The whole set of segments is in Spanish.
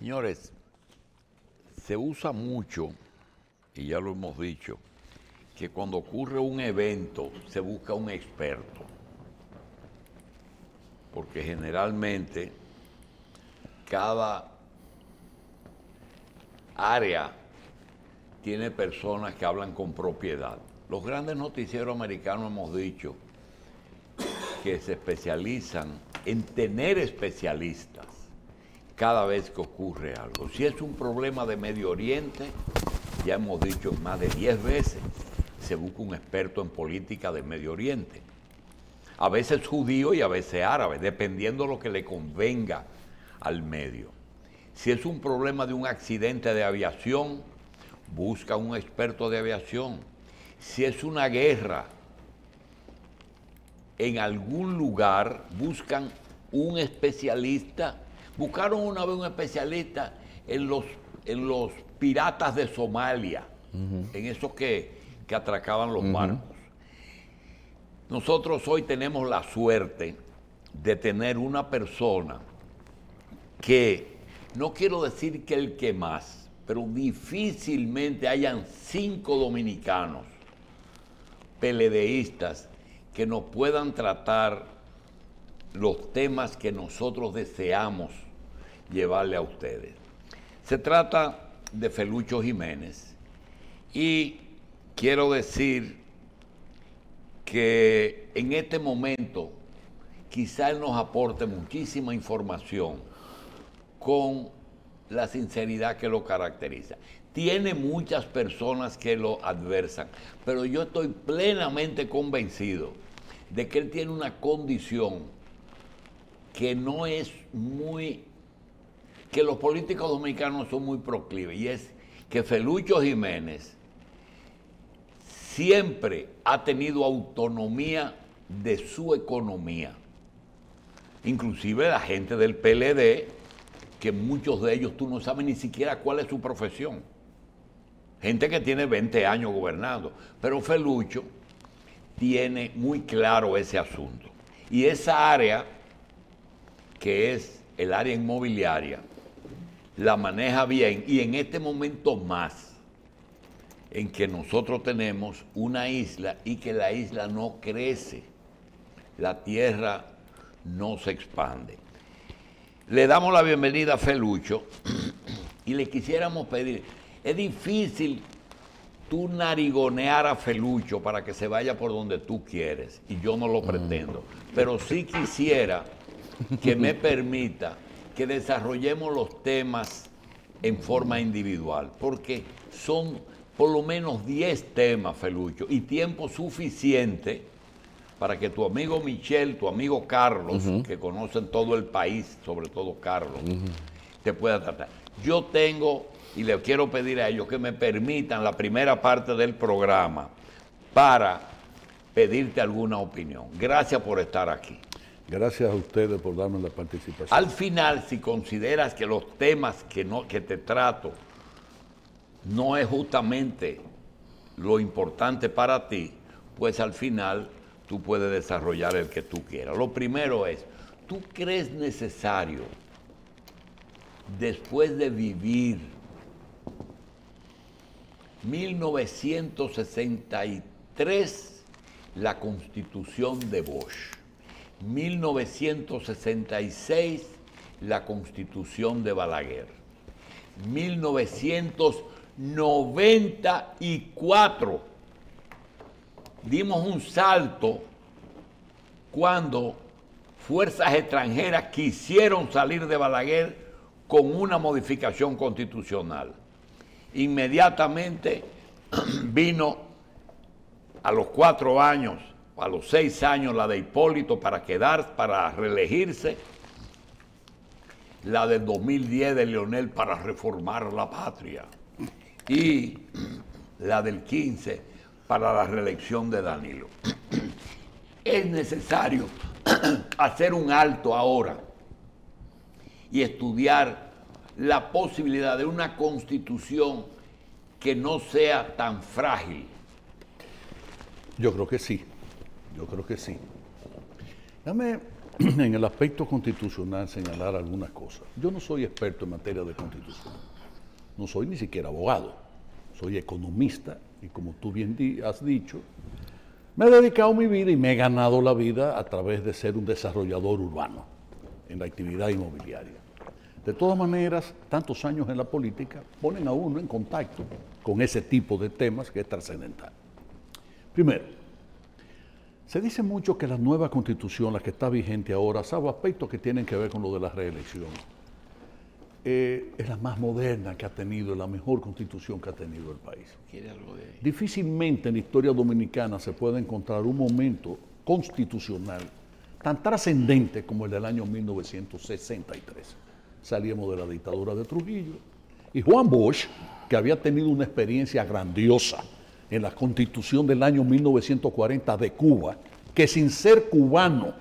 Señores, se usa mucho, y ya lo hemos dicho, que cuando ocurre un evento se busca un experto, porque generalmente cada área tiene personas que hablan con propiedad. Los grandes noticieros americanos hemos dicho que se especializan en tener especialistas cada vez que ocurre algo. Si es un problema de Medio Oriente, ya hemos dicho más de 10 veces, se busca un experto en política de Medio Oriente. A veces judío y a veces árabe, dependiendo de lo que le convenga al medio. Si es un problema de un accidente de aviación, busca un experto de aviación. Si es una guerra en algún lugar, buscan un especialista. Buscaron una vez un especialista en los piratas de Somalia, en esos que atracaban los barcos. Nosotros hoy tenemos la suerte de tener una persona que, no quiero decir que el que más, pero difícilmente hayan 5 dominicanos peledeístas que nos puedan tratar los temas que nosotros deseamos llevarle a ustedes. Se trata de Felucho Jiménez y quiero decir que en este momento quizá él nos aporte muchísima información con la sinceridad que lo caracteriza. Tiene muchas personas que lo adversan, pero yo estoy plenamente convencido de que él tiene una condición que no es muy, que los políticos dominicanos son muy proclives, y es que Felucho Jiménez siempre ha tenido autonomía de su economía. Inclusive la gente del PLD, que muchos de ellos tú no sabes ni siquiera cuál es su profesión. Gente que tiene 20 años gobernando. Pero Felucho tiene muy claro ese asunto. Y esa área, que es el área inmobiliaria, la maneja bien, y en este momento más, en que nosotros tenemos una isla y que la isla no crece, la tierra no se expande. Le damos la bienvenida a Felucho y le quisiéramos pedir, es difícil tú narigonear a Felucho para que se vaya por donde tú quieres, y yo no lo pretendo, pero sí quisiera que me permita que desarrollemos los temas en forma individual, porque son por lo menos 10 temas, Felucho, y tiempo suficiente para que tu amigo Michel, tu amigo Carlos, que conocen todo el país, sobre todo Carlos, te pueda tratar. Yo tengo, y le quiero pedir a ellos que me permitan la primera parte del programa para pedirte alguna opinión. Gracias por estar aquí. Gracias a ustedes por darme la participación. Al final, si consideras que los temas que te trato no es justamente lo importante para ti, pues al final tú puedes desarrollar el que tú quieras. Lo primero es, ¿tú crees necesario, después de vivir 1963, la Constitución de Bosch, 1966, la Constitución de Balaguer, 1994, dimos un salto cuando fuerzas extranjeras quisieron salir de Balaguer con una modificación constitucional. Inmediatamente vino a los 4 años, a los 6 años, la de Hipólito para reelegirse, la del 2010 de Leonel para reformar la patria, y la del 15 para la reelección de Danilo. Es necesario hacer un alto ahora y estudiar la posibilidad de una constitución que no sea tan frágil. Yo creo que sí, yo creo que sí. Dame en el aspecto constitucional señalar algunas cosas. Yo no soy experto en materia de constitución, no soy ni siquiera abogado, soy economista y como tú bien has dicho, me he dedicado mi vida y me he ganado la vida a través de ser un desarrollador urbano en la actividad inmobiliaria. De todas maneras, tantos años en la política ponen a uno en contacto con ese tipo de temas que es trascendental. Primero, se dice mucho que la nueva constitución, la que está vigente ahora, salvo aspectos que tienen que ver con lo de la reelección, es la más moderna que ha tenido, la mejor constitución que ha tenido el país. ¿Quiere algo de ahí? Difícilmente en la historia dominicana se puede encontrar un momento constitucional tan trascendente como el del año 1963. Salíamos de la dictadura de Trujillo y Juan Bosch, que había tenido una experiencia grandiosa en la constitución del año 1940 de Cuba, que sin ser cubano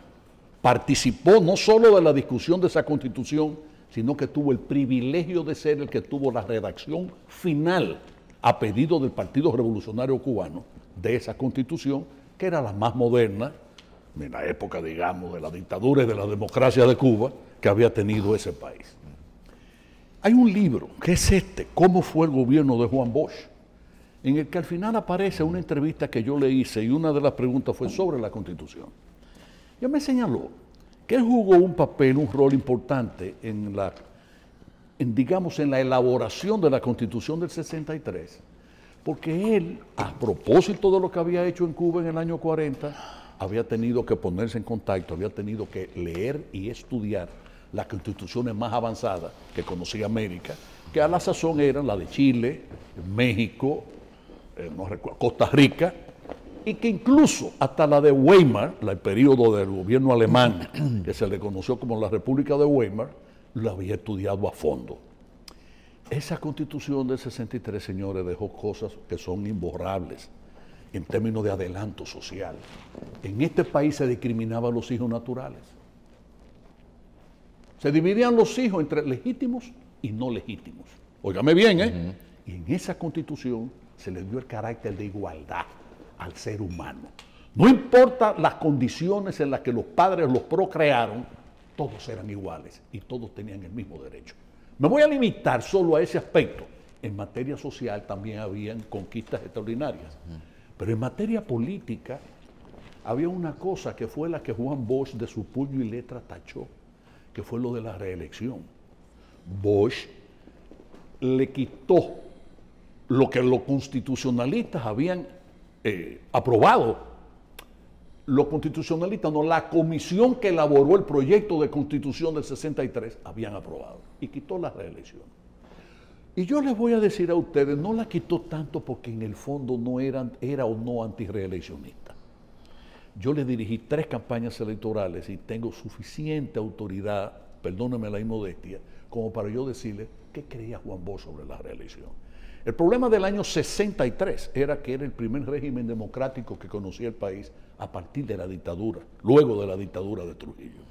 participó no solo de la discusión de esa constitución, sino que tuvo el privilegio de ser el que tuvo la redacción final a pedido del Partido Revolucionario Cubano de esa constitución, que era la más moderna en la época, digamos, de la dictadura y de la democracia de Cuba que había tenido ese país. Hay un libro, que es ¿Cómo fue el gobierno de Juan Bosch?, en el que al final aparece una entrevista que yo le hice y una de las preguntas fue sobre la Constitución. Ya me señaló que él jugó un papel, un rol importante en la elaboración de la Constitución del 63, porque él, a propósito de lo que había hecho en Cuba en el año 40, había tenido que ponerse en contacto, había tenido que leer y estudiar las constituciones más avanzadas que conocía América, que a la sazón eran la de Chile, México, Costa Rica, y que incluso hasta la de Weimar, el periodo del gobierno alemán, que se le conoció como la República de Weimar, la había estudiado a fondo. Esa constitución del 63, señores, dejó cosas que son imborrables en términos de adelanto social. En este país se discriminaban los hijos naturales. Se dividían los hijos entre legítimos y no legítimos. Óigame bien, ¿eh? Y en esa constitución se le dio el carácter de igualdad al ser humano. No importa las condiciones en las que los padres los procrearon, todos eran iguales y todos tenían el mismo derecho. Me voy a limitar solo a ese aspecto. En materia social también habían conquistas extraordinarias. Pero en materia política había una cosa que fue la que Juan Bosch de su puño y letra tachó, que fue lo de la reelección. Bosch le quitó lo que los constitucionalistas habían aprobado. Los constitucionalistas, no, la comisión que elaboró el proyecto de constitución del 63 habían aprobado y quitó la reelección. Y yo les voy a decir a ustedes, no la quitó tanto porque en el fondo no era o no antirreeleccionista. Yo le dirigí 3 campañas electorales y tengo suficiente autoridad, perdónenme la inmodestia, como para yo decirle qué creía Juan Bosch sobre la reelección. El problema del año 63 era que era el primer régimen democrático que conocía el país a partir de la dictadura, luego de la dictadura de Trujillo.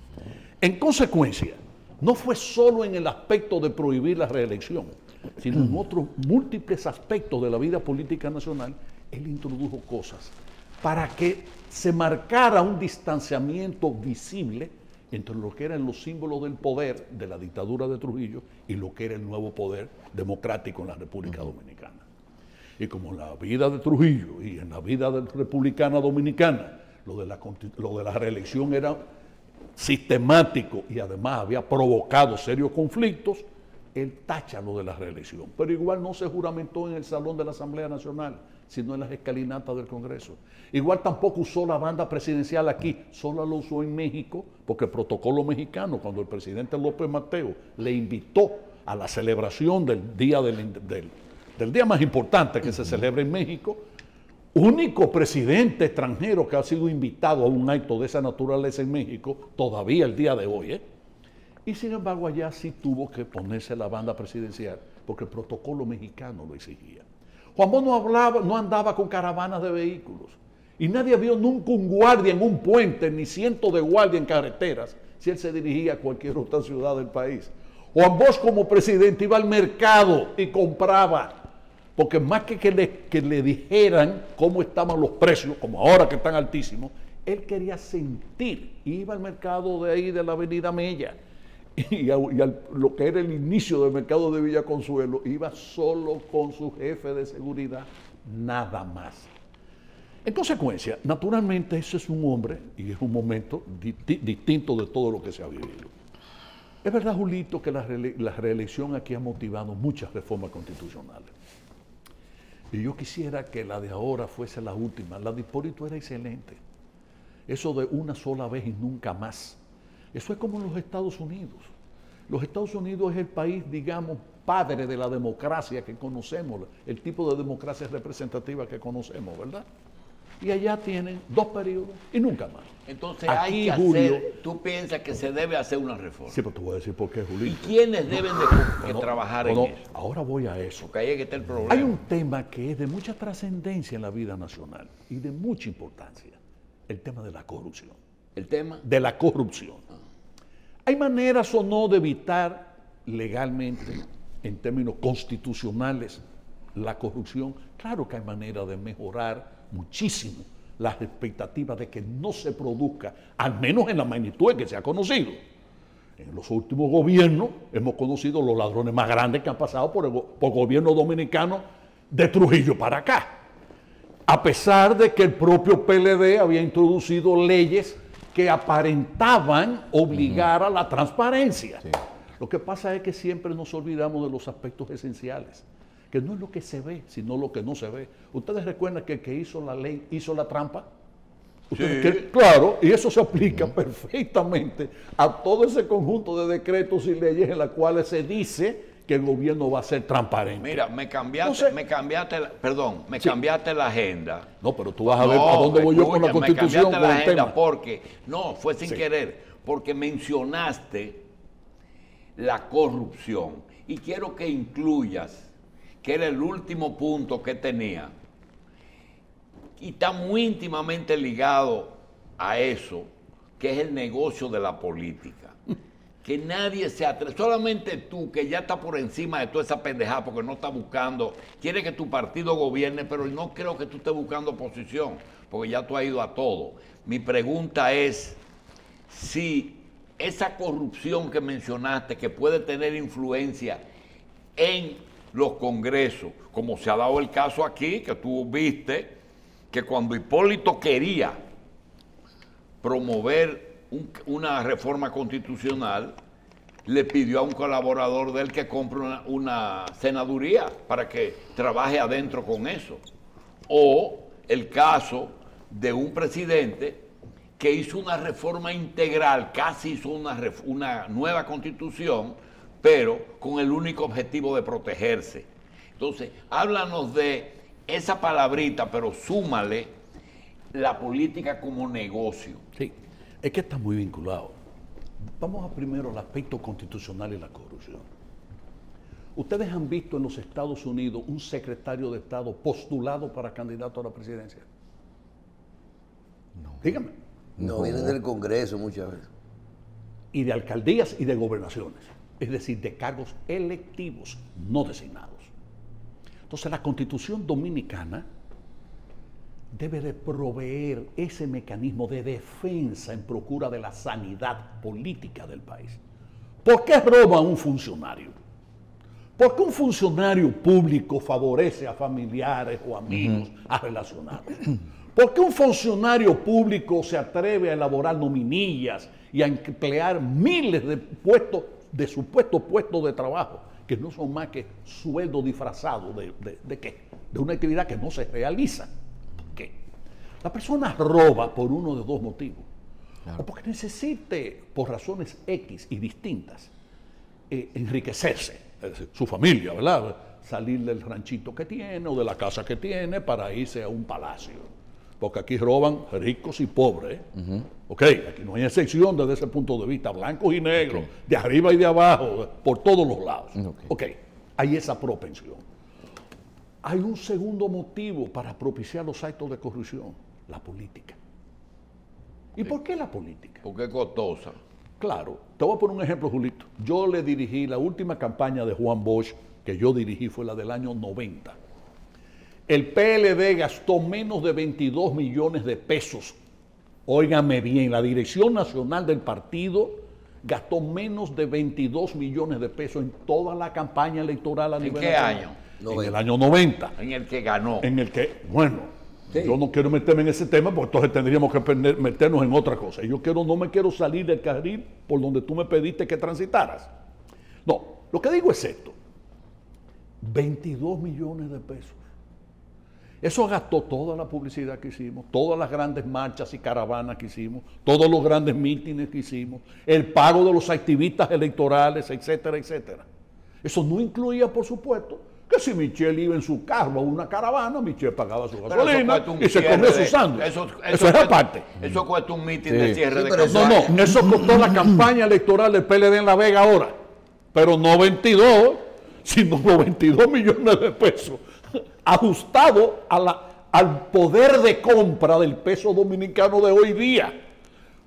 En consecuencia, no fue solo en el aspecto de prohibir la reelección, sino en otros múltiples aspectos de la vida política nacional, él introdujo cosas para que se marcara un distanciamiento visible entre lo que eran los símbolos del poder de la dictadura de Trujillo y lo que era el nuevo poder democrático en la República Dominicana. Y como en la vida de Trujillo y en la vida republicana dominicana, lo de la reelección era sistemático y además había provocado serios conflictos, él tacha lo de la reelección. Pero igual no se juramentó en el Salón de la Asamblea Nacional, sino en las escalinatas del Congreso. Igual tampoco usó la banda presidencial aquí, solo lo usó en México, porque el protocolo mexicano, cuando el presidente López Mateo le invitó a la celebración del día, del día más importante que se celebra en México, único presidente extranjero que ha sido invitado a un acto de esa naturaleza en México, todavía el día de hoy, Y sin embargo allá sí tuvo que ponerse la banda presidencial, porque el protocolo mexicano lo exigía. Juan Bosch no andaba con caravanas de vehículos, y nadie vio nunca un guardia en un puente, ni cientos de guardias en carreteras, si él se dirigía a cualquier otra ciudad del país. Juan Bosch como presidente iba al mercado y compraba, porque más que le dijeran cómo estaban los precios, como ahora que están altísimos, Él quería sentir, iba al mercado de ahí de la Avenida Mella lo que era el inicio del mercado de Villa Consuelo, iba solo con su jefe de seguridad, nada más. En consecuencia, naturalmente ese es un hombre y es un momento distinto de todo lo que se ha vivido. Es verdad, Julito, que la reelección aquí ha motivado muchas reformas constitucionales. Y yo quisiera que la de ahora fuese la última. La de Hipólito era excelente. Eso de una sola vez y nunca más. Eso es como en los Estados Unidos. Los Estados Unidos es el país, digamos, padre de la democracia que conocemos, el tipo de democracia representativa que conocemos, ¿verdad? Y allá tienen 2 periodos y nunca más. Entonces aquí, hay que Julio, hacer, tú piensas que se debe hacer una reforma. Sí, pero te voy a decir por qué, Julio. ¿Y quiénes deben de trabajar en eso? Ahora voy a eso. Porque ahí es que está el problema. Hay un tema que es de mucha trascendencia en la vida nacional y de mucha importancia, el tema de la corrupción. ¿El tema? De la corrupción. ¿Hay maneras o no de evitar legalmente, en términos constitucionales, la corrupción? Claro que hay manera de mejorar muchísimo las expectativas de que no se produzca, al menos en la magnitud que se ha conocido. En los últimos gobiernos hemos conocido los ladrones más grandes que han pasado por gobierno dominicano de Trujillo para acá. A pesar de que el propio PLD había introducido leyes que aparentaban obligar a la transparencia. Sí. Lo que pasa es que siempre nos olvidamos de los aspectos esenciales, que no es lo que se ve, sino lo que no se ve. ¿Ustedes recuerdan que el que hizo la ley hizo la trampa? Sí. Claro, y eso se aplica perfectamente a todo ese conjunto de decretos y leyes en las cuales se dice que el gobierno va a ser transparente. Mira, me cambiaste la agenda. No, pero tú vas a ver a dónde voy yo con la Constitución. Me cambiaste la agenda porque, no, fue sin querer, porque mencionaste la corrupción y quiero que incluyas, que era el último punto que tenía, y está muy íntimamente ligado a eso, que es el negocio de la política. Que nadie se atreve, solamente tú, que ya está por encima de toda esa pendejada, porque no está buscando, quiere que tu partido gobierne, pero no creo que tú estés buscando oposición, porque ya tú has ido a todo. Mi pregunta es si esa corrupción que mencionaste, que puede tener influencia en los congresos, como se ha dado el caso aquí, que tú viste, que cuando Hipólito quería promover una reforma constitucional, le pidió a un colaborador de él que compre una senaduría para que trabaje adentro con eso. O el caso de un presidente que hizo una reforma integral, casi hizo una nueva constitución, pero con el único objetivo de protegerse. Entonces, háblanos de esa palabrita, pero súmale la política como negocio. Sí. Es que está muy vinculado. Vamos a primero al aspecto constitucional y la corrupción. ¿Ustedes han visto en los Estados Unidos un secretario de Estado postulado para candidato a la presidencia? No. Dígame. No, vienen del Congreso muchas veces. Y de alcaldías y de gobernaciones. Es decir, de cargos electivos, no designados. Entonces, la Constitución dominicana debe de proveer ese mecanismo de defensa en procura de la sanidad política del país. ¿Por qué roba un funcionario? ¿Por qué un funcionario público favorece a familiares o amigos a relacionarse? ¿Por qué un funcionario público se atreve a elaborar nominillas y a emplear miles de puestos, de supuestos puestos de trabajo, que no son más que sueldo disfrazado de qué? De una actividad que no se realiza? La persona roba por uno de 2 motivos. Claro. O porque necesite, por razones X y distintas, enriquecerse, es decir, su familia, ¿verdad? Salir del ranchito que tiene o de la casa que tiene para irse a un palacio. Porque aquí roban ricos y pobres. Ok, aquí no hay excepción desde ese punto de vista, blancos y negros, de arriba y de abajo, por todos los lados. Ok, hay esa propensión. Hay un segundo motivo para propiciar los actos de corrupción: la política. ¿Y por qué la política? Porque es costosa. Claro. Te voy a poner un ejemplo, Julito. Yo le dirigí la última campaña de Juan Bosch, que yo dirigí, fue la del año 90. El PLD gastó menos de 22 millones de pesos Óigame bien, la dirección nacional del partido gastó menos de 22 millones de pesos en toda la campaña electoral a nivel nacional. ¿En qué año? En el año 90. En el que ganó. En el que, bueno, Sí. yo no quiero meterme en ese tema porque entonces tendríamos que meternos en otra cosa. No me quiero salir del carril por donde tú me pediste que transitaras. No, lo que digo es esto. 22 millones de pesos. Eso gastó toda la publicidad que hicimos, todas las grandes marchas y caravanas que hicimos, todos los grandes mítines que hicimos, el pago de los activistas electorales, etcétera, etcétera. Eso no incluía, por supuesto, que si Michelle iba en su carro a una caravana, Michelle pagaba su gasolina y se comía su sándwich. Eso es aparte. Eso cuesta un mitin de cierre de pero campaña. No, eso costó la campaña electoral del PLD en La Vega ahora. Pero no 22, sino 92 millones de pesos, ajustado al poder de compra del peso dominicano de hoy día.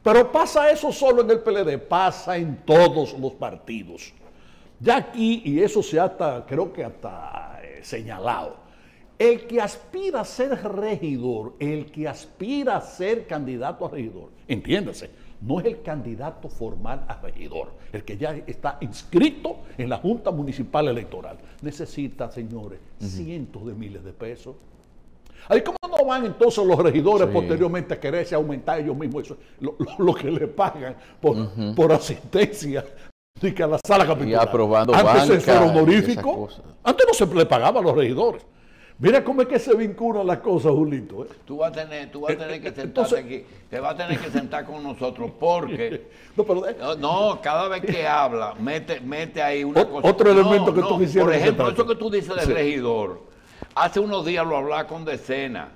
Pero pasa eso solo en el PLD, pasa en todos los partidos. Ya aquí, y eso se creo que hasta señalado, el que aspira a ser regidor, el que aspira a ser candidato a regidor, entiéndase, no es el candidato formal a regidor, el que ya está inscrito en la Junta Municipal Electoral. Necesita, señores, cientos de miles de pesos. Ahí, ¿cómo no van entonces los regidores posteriormente a quererse aumentar ellos mismos eso, lo que le pagan por asistencia? Y que a la sala capitular. Y aprobando antes eso era banca y honorífico. esas cosas. Antes no se le pagaba a los regidores. Mira cómo es que se vinculan las cosas, Julito. Tú vas a tener que sentarte entonces, aquí. Te vas a tener que sentar con nosotros porque... No, pero, No, cada vez que habla, mete ahí una cosa. Otro elemento que tú quisieras Por ejemplo, comentar. eso que tú dices del regidor. Hace unos días lo hablaba con Decena.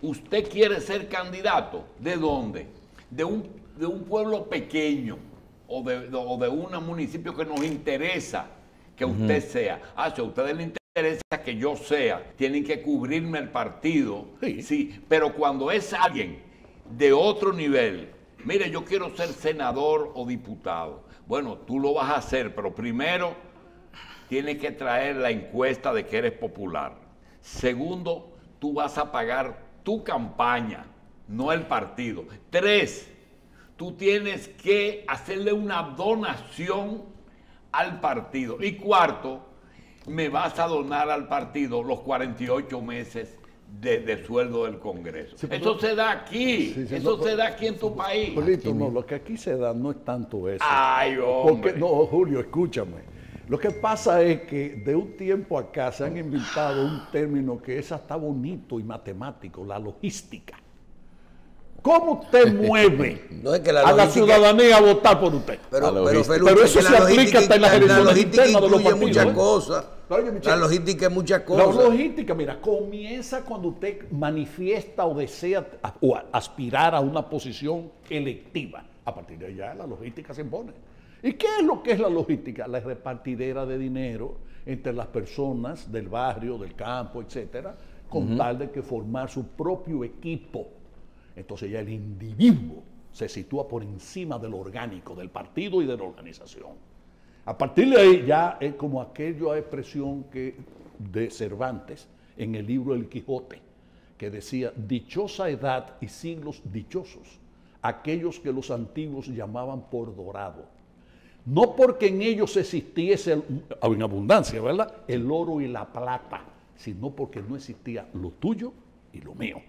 ¿Usted quiere ser candidato? ¿De dónde? De un pueblo pequeño o de un municipio que nos interesa que usted sea. Si a ustedes les interesa que yo sea, tienen que cubrirme el partido. Sí, pero cuando es alguien de otro nivel, mire, yo quiero ser senador o diputado. Bueno, tú lo vas a hacer, pero primero tienes que traer la encuesta de que eres popular. Segundo, tú vas a pagar tu campaña, no el partido. 3, tú tienes que hacerle una donación al partido. Y 4, me vas a donar al partido los 48 meses de sueldo del Congreso. Sí, eso se da aquí, se da aquí en tu país. Julito, no, lo que aquí se da no es tanto eso. Ay, hombre. Porque, no, Julio, escúchame. Lo que pasa es que de un tiempo acá se han inventado un término que es hasta bonito y matemático, la logística. ¿Cómo usted mueve No, es que a la ciudadanía a votar por usted? Pero eso se aplica hasta en las elecciones internas de los partidos. Muchas cosas. Oye, Michelle, La logística es muchas cosas. la logística, mira, comienza cuando usted manifiesta o desea o aspirar a una posición electiva. A partir de allá la logística se impone. ¿Y qué es lo que es la logística? La repartidera de dinero entre las personas del barrio, del campo, etcétera, con tal de que formar su propio equipo. Entonces ya el individuo se sitúa por encima del orgánico, del partido y de la organización. A partir de ahí ya es como aquella expresión de Cervantes en el libro El Quijote, que decía, dichosa edad y siglos dichosos, aquellos que los antiguos llamaban por dorado. No porque en ellos existiese en abundancia, ¿verdad?, el oro y la plata, sino porque no existía lo tuyo y lo mío.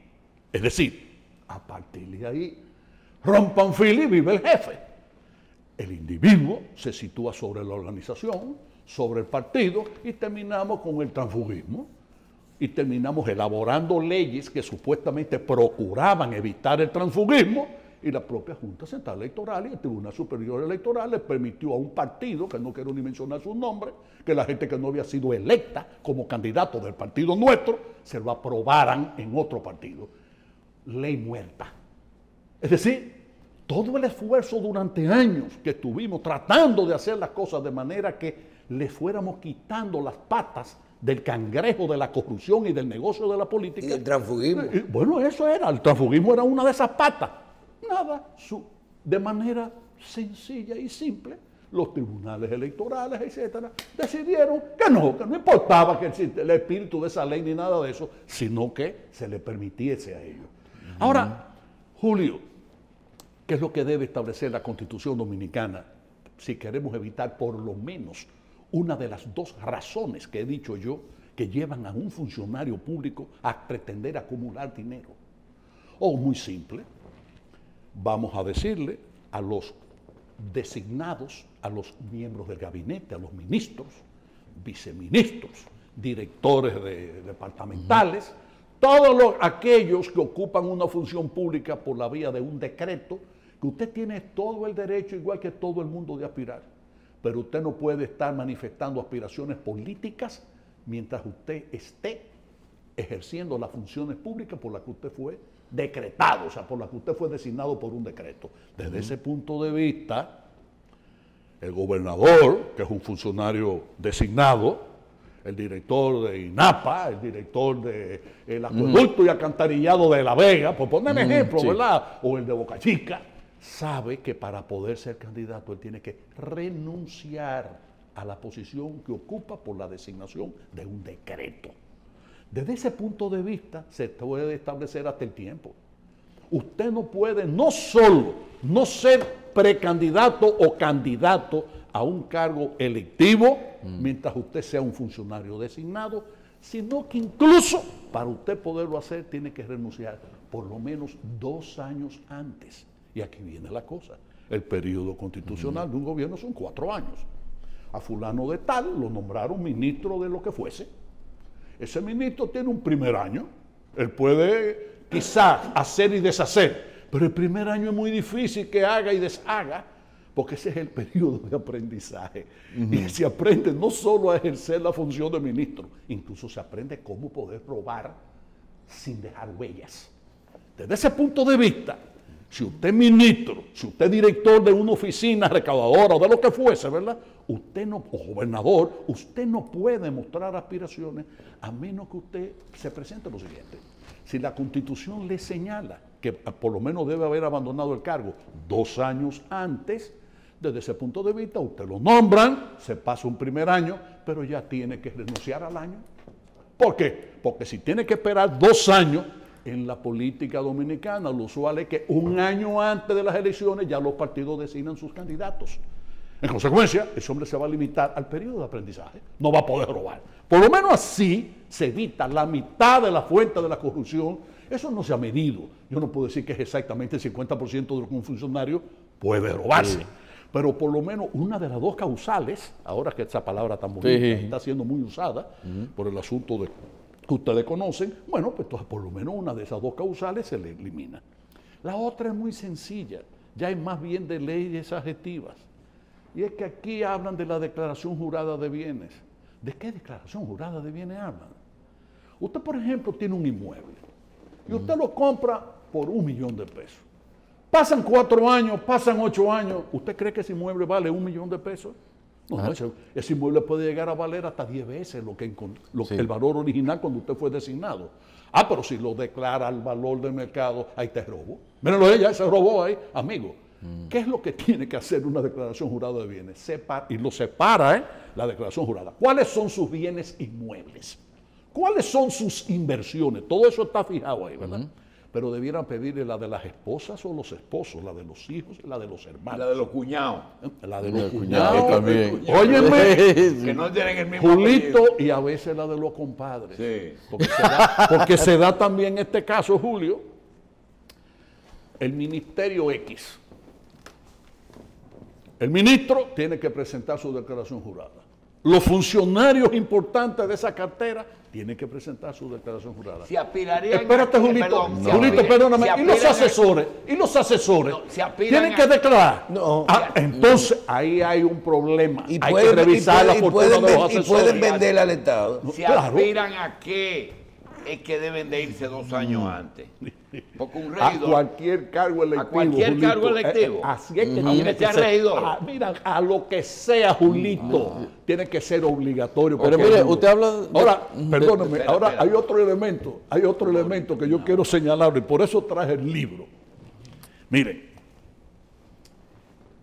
Es decir, a partir de ahí, rompan fila y vive el jefe. El individuo se sitúa sobre la organización, sobre el partido, y terminamos con el transfugismo. Y terminamos elaborando leyes que supuestamente procuraban evitar el transfugismo, y la propia Junta Central Electoral y el Tribunal Superior Electoral le permitió a un partido, que no quiero ni mencionar su nombre, que la gente que no había sido electa como candidato del partido nuestro, se lo aprobaran en otro partido. Ley muerta. Es decir, todo el esfuerzo durante años que estuvimos tratando de hacer las cosas de manera que le fuéramos quitando las patas del cangrejo de la corrupción y del negocio de la política. Y el transfugismo. Bueno, eso era, el transfugismo era una de esas patas. Nada, de manera sencilla y simple, los tribunales electorales, etcétera, decidieron que no importaba que el espíritu de esa ley ni nada de eso, sino que se le permitiese a ellos. Ahora, Julio, ¿Qué es lo que debe establecer la Constitución Dominicana si queremos evitar por lo menos una de las dos razones que he dicho yo que llevan a un funcionario público a pretender acumular dinero? O muy simple, vamos a decirle a los designados, a los miembros del gabinete, a los ministros, viceministros, directores departamentales, todos aquellos que ocupan una función pública por la vía de un decreto, que usted tiene todo el derecho, igual que todo el mundo, de aspirar, pero usted no puede estar manifestando aspiraciones políticas mientras usted esté ejerciendo las funciones públicas por las que usted fue decretado, o sea, por las que usted fue designado por un decreto. Desde ese punto de vista, el gobernador, que es un funcionario designado, el director de INAPA, el director del acueducto y alcantarillado de La Vega, por poner ejemplo, sí, ¿verdad? O el de Boca Chica, sabe que para poder ser candidato él tiene que renunciar a la posición que ocupa por la designación de un decreto. Desde ese punto de vista se puede establecer hasta el tiempo. Usted no puede no solo no ser precandidato o candidato a un cargo electivo mientras usted sea un funcionario designado, sino que incluso para usted poderlo hacer tiene que renunciar por lo menos 2 años antes. Y aquí viene la cosa. El periodo constitucional de un gobierno son 4 años. A fulano de tal lo nombraron ministro de lo que fuese. Ese ministro tiene un primer año. Él puede quizás hacer y deshacer, pero el primer año es muy difícil que haga y deshaga, porque ese es el periodo de aprendizaje. Y se aprende no solo a ejercer la función de ministro, incluso se aprende cómo poder robar sin dejar huellas. Desde ese punto de vista, si usted es ministro, si usted es director de una oficina recaudadora o de lo que fuese, ¿verdad? Usted no, o gobernador, usted no puede mostrar aspiraciones a menos que usted se presente lo siguiente. Si la Constitución le señala que por lo menos debe haber abandonado el cargo 2 años antes, desde ese punto de vista usted lo nombran, se pasa un primer año, pero ya tiene que renunciar al año. ¿Por qué? Porque si tiene que esperar 2 años, en la política dominicana lo usual es que 1 año antes de las elecciones ya los partidos designan sus candidatos. En consecuencia, ese hombre se va a limitar al periodo de aprendizaje, no va a poder robar. Por lo menos así se evita la mitad de la fuente de la corrupción. Eso no se ha medido. Yo no puedo decir que es exactamente el 50% de lo que un funcionario puede robarse. Sí. Pero por lo menos una de las 2 causales, ahora que esa palabra tan bonita está siendo muy usada por el asunto de que ustedes conocen, bueno, pues entonces por lo menos una de esas 2 causales se le elimina. La otra es muy sencilla, ya es más bien de leyes adjetivas. Y es que aquí hablan de la declaración jurada de bienes. ¿De qué declaración jurada de bienes hablan? Usted, por ejemplo, tiene un inmueble y usted lo compra por $1 millón de pesos. Pasan 4 años, pasan 8 años. ¿Usted cree que ese inmueble vale $1 millón de pesos? No, ese inmueble puede llegar a valer hasta 10 veces el valor original cuando usted fue designado. Ah, pero si lo declara al valor del mercado, ahí te robó. Mírenlo, ella se robó ahí, amigo. ¿Qué es lo que tiene que hacer una declaración jurada de bienes? Y lo separa, la declaración jurada. ¿Cuáles son sus bienes inmuebles? ¿Cuáles son sus inversiones? Todo eso está fijado ahí, ¿verdad? Pero debieran pedirle la de las esposas o los esposos, la de los hijos y la de los hermanos. La de los cuñados. La de los cuñados también. Óyeme, que no tienen el mismo Julito, apellido. Y a veces la de los compadres. Sí. Porque se da también este caso, Julio, el Ministerio X. El ministro tiene que presentar su declaración jurada. Los funcionarios importantes de esa cartera tienen que presentar su declaración jurada. Si aspirarían... Espérate, Julito. Julito, perdóname. ¿Y los asesores? ¿Y los asesores? ¿Tienen que declarar? No. Entonces, ahí hay un problema. Hay que revisar la fortuna de los asesores. Y pueden venderle al Estado. Si aspiran a qué, es que deben de irse 2 años antes. Porque un regidor... A cualquier cargo electivo. A cualquier cargo electivo. Así es que tiene que ser. Regidor. Mira, a lo que sea, Julito, tiene que ser obligatorio. Pero mire, usted habla... Ahora, perdóneme, ahora hay otro elemento que yo quiero señalar y por eso traje el libro. Mire,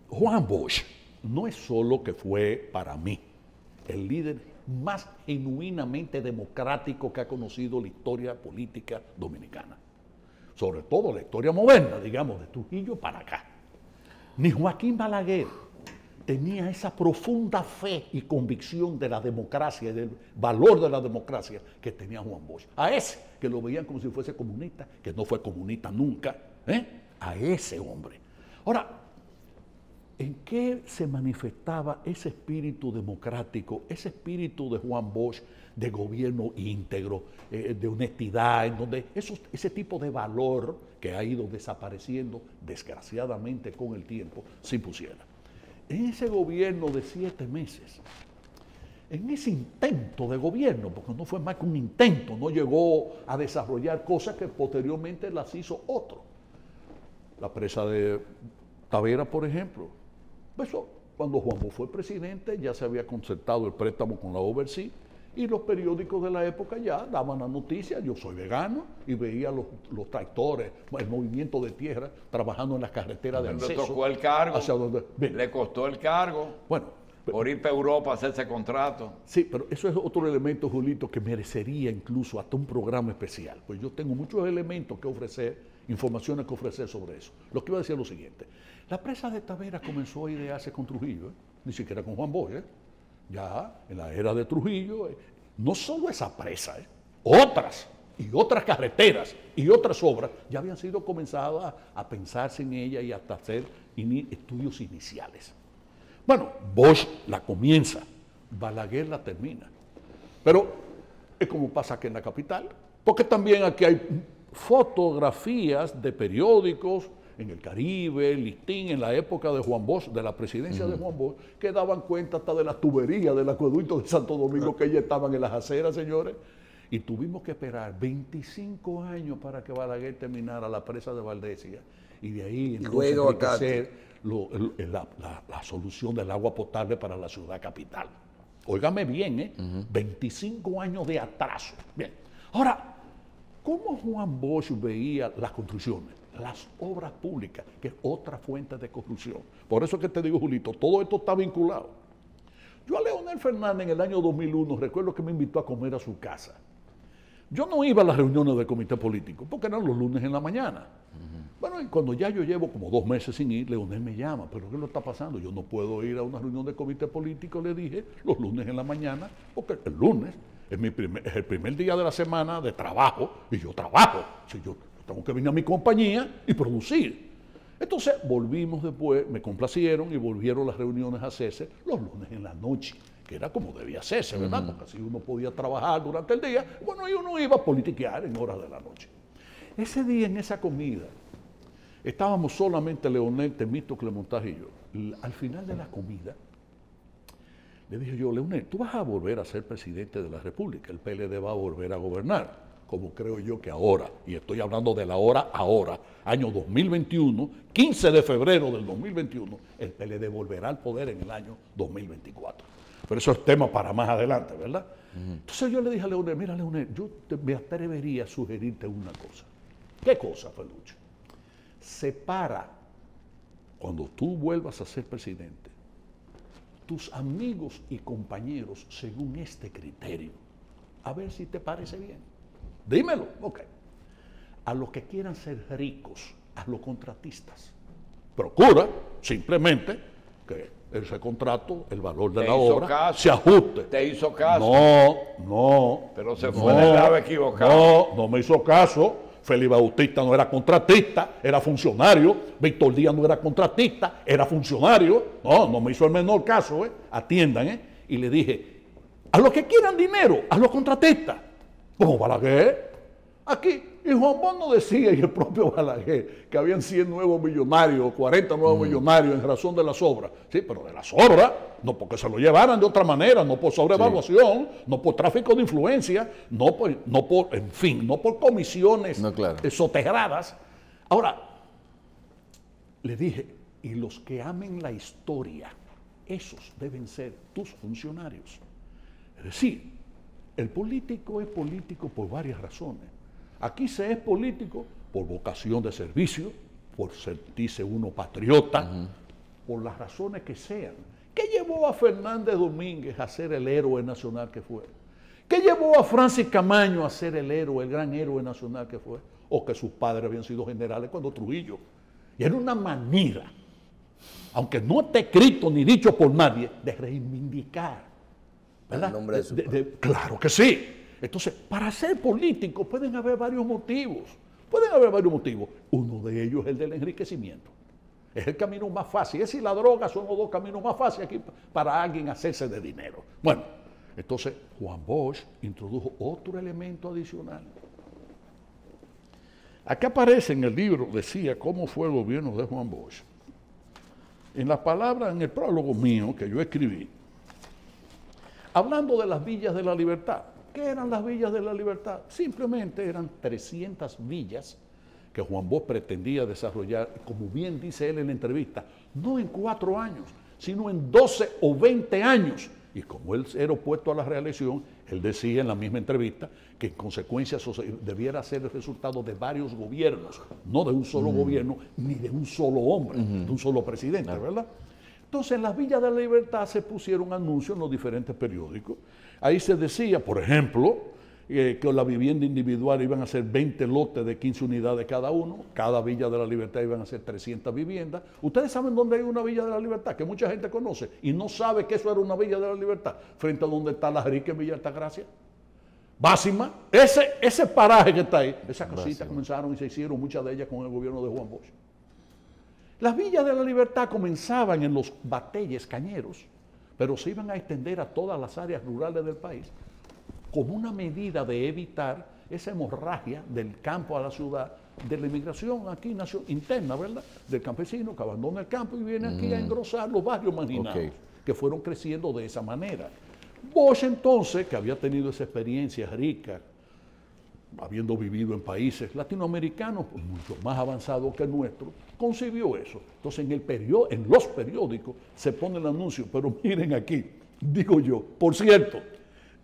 Juan Bosch no es solo que fue para mí el líder más genuinamente democrático que ha conocido la historia política dominicana. Sobre todo la historia moderna, digamos, de Trujillo para acá. ni Joaquín Balaguer tenía esa profunda fe y convicción de la democracia y del valor de la democracia que tenía Juan Bosch. A ese, que lo veían como si fuese comunista, que no fue comunista nunca, a ese hombre. Ahora, ¿en qué se manifestaba ese espíritu democrático, ese espíritu de Juan Bosch, de gobierno íntegro, de honestidad, en donde ese tipo de valor que ha ido desapareciendo, desgraciadamente con el tiempo, se impusiera? En ese gobierno de 7 meses, en ese intento de gobierno, porque no fue más que un intento, no llegó a desarrollar cosas que posteriormente las hizo otro. La presa de Tavera, por ejemplo. Eso, cuando Juan Bosch fue presidente, ya se había concertado el préstamo con la Overseas y los periódicos de la época ya daban la noticia. Yo soy vegano y veía los tractores, el movimiento de tierra trabajando en las carreteras de acceso. Le tocó el cargo, hacia donde, le costó el cargo. Bueno, por ir para Europa a hacer ese contrato. Sí, pero eso es otro elemento, Julito, que merecería incluso hasta un programa especial. Pues yo tengo muchos elementos que ofrecer, informaciones que ofrecer sobre eso. Lo que iba a decir es lo siguiente. La presa de Tavera comenzó a idearse con Trujillo, ni siquiera con Juan Bosch. Ya en la era de Trujillo, no solo esa presa, otras y otras carreteras y otras obras ya habían sido comenzadas a pensarse en ella y hasta hacer estudios iniciales. Bueno, Bosch la comienza, Balaguer la termina. Pero es como pasa aquí en la capital, porque también aquí hay fotografías de periódicos en el Caribe, el Listín, en la época de Juan Bosch, de la presidencia de Juan Bosch, que daban cuenta hasta de las tuberías del acueducto de Santo Domingo que ya estaban en las aceras, señores. Y tuvimos que esperar 25 años para que Balaguer terminara la presa de Valdesia. Y de ahí entonces hay que hacer la solución del agua potable para la ciudad capital. Óigame bien, 25 años de atraso. Bien. Ahora, ¿cómo Juan Bosch veía las construcciones? Las obras públicas, que es otra fuente de corrupción. Por eso que te digo, Julito, todo esto está vinculado. Yo a Leonel Fernández en el año 2001 recuerdo que me invitó a comer a su casa. Yo no iba a las reuniones del comité político, porque eran los lunes en la mañana. Bueno, y cuando ya yo llevo como 2 meses sin ir, Leonel me llama, ¿pero qué lo está pasando? Yo no puedo ir a una reunión del comité político, le dije, los lunes en la mañana, porque el lunes es el primer día de la semana de trabajo, y yo trabajo. Si yo tengo que venir a mi compañía y producir. Entonces volvimos después, me complacieron y volvieron las reuniones a hacerse los lunes en la noche, que era como debía hacerse, ¿verdad? Porque así uno podía trabajar durante el día, bueno, y uno iba a politiquear en horas de la noche. Ese día, en esa comida, estábamos solamente Leonel, Temístocles Montaje y yo. Al final de la comida, le dije yo, Leonel, tú vas a volver a ser presidente de la República, el PLD va a volver a gobernar, como creo yo que ahora, y estoy hablando de la hora ahora, año 2021, 15 de febrero del 2021, el PLD volverá al poder en el año 2024. Pero eso es tema para más adelante, ¿verdad? Entonces yo le dije a Leonel, mira Leonel, me atrevería a sugerirte una cosa. ¿Qué cosa, Felucho? Separa, cuando tú vuelvas a ser presidente, tus amigos y compañeros según este criterio. A ver si te parece bien. Dímelo, ok. A los que quieran ser ricos, a los contratistas. Procura simplemente que ese contrato, el valor de la obra, se ajuste. ¿Te hizo caso? No. Pero se fue del lado equivocado. No me hizo caso. Félix Bautista no era contratista, era funcionario. Víctor Díaz no era contratista, era funcionario. No me hizo el menor caso, Atiendan, Y le dije, a los que quieran dinero, a los contratistas. Como Balaguer. Aquí, y Juan Bosch no decía, y el propio Balaguer, que habían 100 nuevos millonarios, 40 nuevos millonarios en razón de las obras. Sí, pero de las obras, no porque se lo llevaran de otra manera, no por sobrevaluación, no por tráfico de influencia, no por comisiones soterradas. Ahora, le dije, y los que amen la historia, esos deben ser tus funcionarios. Es decir, el político es político por varias razones. Aquí se es político por vocación de servicio, por sentirse uno patriota, por las razones que sean. ¿Qué llevó a Fernández Domínguez a ser el héroe nacional que fue? ¿Qué llevó a Francis Camaño a ser el héroe, el gran héroe nacional que fue? O que sus padres habían sido generales cuando Trujillo. Y era una manera aunque no esté escrito ni dicho por nadie, de reivindicar. ¿Verdad? El nombre de su claro que sí. Entonces, para ser político pueden haber varios motivos. Pueden haber varios motivos. Uno de ellos es el del enriquecimiento. Es el camino más fácil. Es si la droga son los dos caminos más fáciles aquí para alguien hacerse de dinero. Bueno, entonces Juan Bosch introdujo otro elemento adicional. Acá aparece en el libro, decía cómo fue el gobierno de Juan Bosch. En las palabras, en el prólogo mío que yo escribí, hablando de las villas de la libertad. ¿Qué eran las villas de la libertad? Simplemente eran 300 villas que Juan Bosch pretendía desarrollar, como bien dice él en la entrevista, no en 4 años, sino en 12 o 20 años. Y como él era opuesto a la reelección, él decía en la misma entrevista que en consecuencia eso debiera ser el resultado de varios gobiernos, no de un solo gobierno, ni de un solo hombre, de un solo presidente, ¿verdad? Entonces, en las villas de la libertad se pusieron anuncios en los diferentes periódicos. Ahí se decía, por ejemplo, que la vivienda individual iban a ser 20 lotes de 15 unidades cada uno. Cada villa de la libertad iban a ser 300 viviendas. Ustedes saben dónde hay una villa de la libertad, que mucha gente conoce y no sabe que eso era una villa de la libertad, frente a donde está la Rica en Villa Altagracia. Básima, ese paraje que está ahí, esas casitas comenzaron y se hicieron muchas de ellas con el gobierno de Juan Bosch. Las villas de la libertad comenzaban en los bateyes cañeros, pero se iban a extender a todas las áreas rurales del país, como una medida de evitar esa hemorragia del campo a la ciudad, de la inmigración aquí interna, ¿verdad? Del campesino que abandona el campo y viene aquí a engrosar los barrios marginados, que fueron creciendo de esa manera. Bosch entonces, que había tenido esa experiencia rica, habiendo vivido en países latinoamericanos mucho más avanzados que el nuestro, concibió eso. Entonces en los periódicos se pone el anuncio, pero miren aquí, digo yo, por cierto,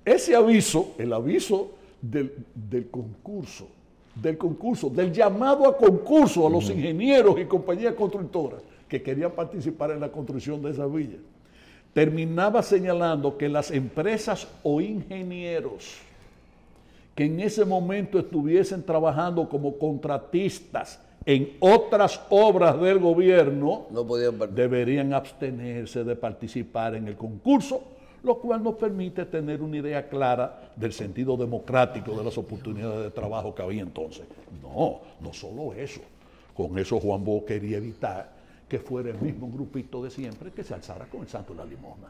ese aviso, el aviso del concurso, del llamado a concurso a los ingenieros y compañías constructoras que querían participar en la construcción de esa villa, terminaba señalando que las empresas o ingenieros que en ese momento estuviesen trabajando como contratistas en otras obras del gobierno, no podían deberían abstenerse de participar en el concurso, lo cual nos permite tener una idea clara del sentido democrático de las oportunidades de trabajo que había entonces. No solo eso. Con eso Juan Bosch quería evitar que fuera el mismo grupito de siempre que se alzara con el santo de la limosna.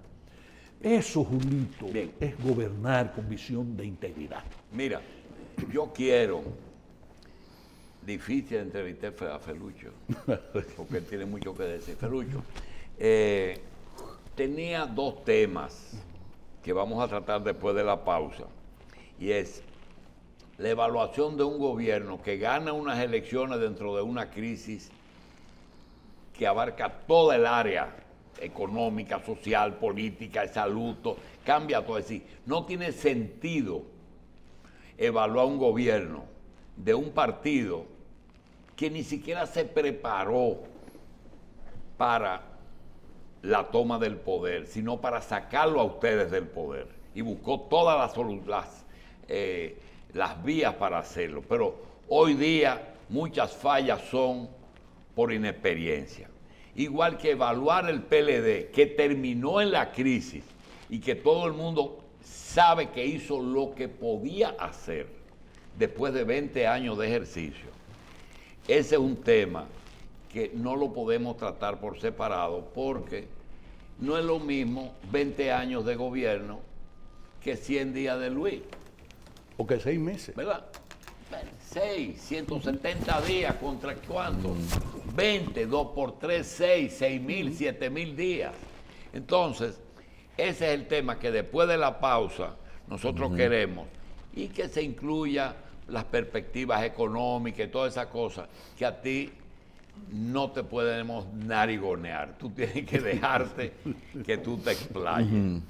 Eso, Julito, es gobernar con visión de integridad. Mira, yo quiero, difícil entrevistar a Felucho, porque él tiene mucho que decir. Felucho, tenía 2 temas que vamos a tratar después de la pausa, y es la evaluación de un gobierno que gana unas elecciones dentro de una crisis que abarca toda el área económica, social, política, de salud, cambia todo. Es decir, no tiene sentido evaluar un gobierno de un partido que ni siquiera se preparó para la toma del poder, sino para sacarlo a ustedes del poder, y buscó todas las vías para hacerlo. Pero hoy día muchas fallas son por inexperiencia. Igual que evaluar el PLD, que terminó en la crisis y que todo el mundo sabe que hizo lo que podía hacer después de 20 años de ejercicio. Ese es un tema que no lo podemos tratar por separado, porque no es lo mismo 20 años de gobierno que 100 días de Luis. O que 6 meses. ¿Verdad? 6, 170 días, ¿contra cuánto? 20, 2 por 3, 6, 6.000, 7.000 días. Entonces, ese es el tema que después de la pausa nosotros queremos, y que se incluya las perspectivas económicas y todas esas cosas que a ti no te podemos narigonear. Tú tienes que dejarte que tú te explayes.